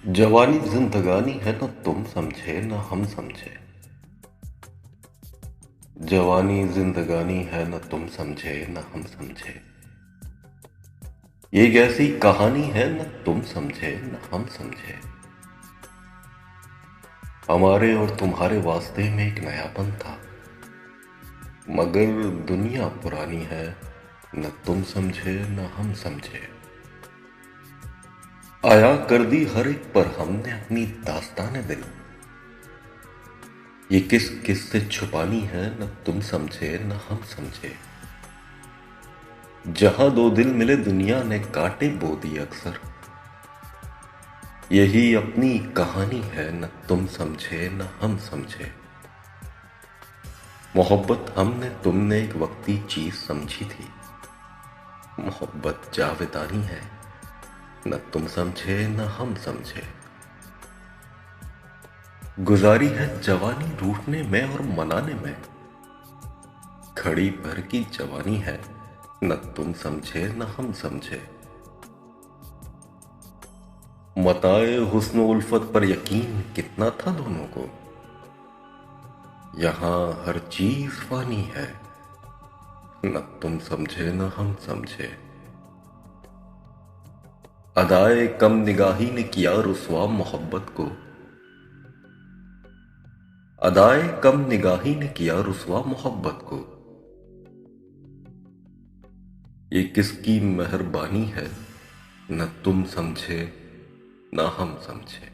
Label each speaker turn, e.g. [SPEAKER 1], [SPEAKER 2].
[SPEAKER 1] जवानी जिंदगानी है न तुम समझे न हम समझे। जवानी जिंदगानी है न तुम समझे न हम समझे। ये एक ऐसी कहानी है न तुम समझे न हम समझे। हमारे और तुम्हारे वास्ते में एक नयापन था, मगर दुनिया पुरानी है, न तुम समझे न हम समझे। आया कर दी हर एक पर हमने अपनी दास्तान दिल। ये किस किस से छुपानी है, न तुम समझे न हम समझे। जहां दो दिल मिले दुनिया ने कांटे बो दिए अक्सर। यही अपनी कहानी है, न तुम समझे न हम समझे। मोहब्बत हमने तुमने एक वक्ती चीज समझी थी। मोहब्बत जावेदानी है, न तुम समझे न हम समझे। गुजारी है जवानी रूठने में और मनाने में। घड़ी भर की जवानी है, न तुम समझे न हम समझे। मताए हुस्न उल्फत पर यकीन कितना था दोनों को। यहां हर चीज फानी है, न तुम समझे न हम समझे। अदाए कम निगाही ने किया रुसवा मोहब्बत को। अदाए कम निगाही ने किया रुसवा मोहब्बत को। ये किसकी मेहरबानी है, न तुम समझे न हम समझे।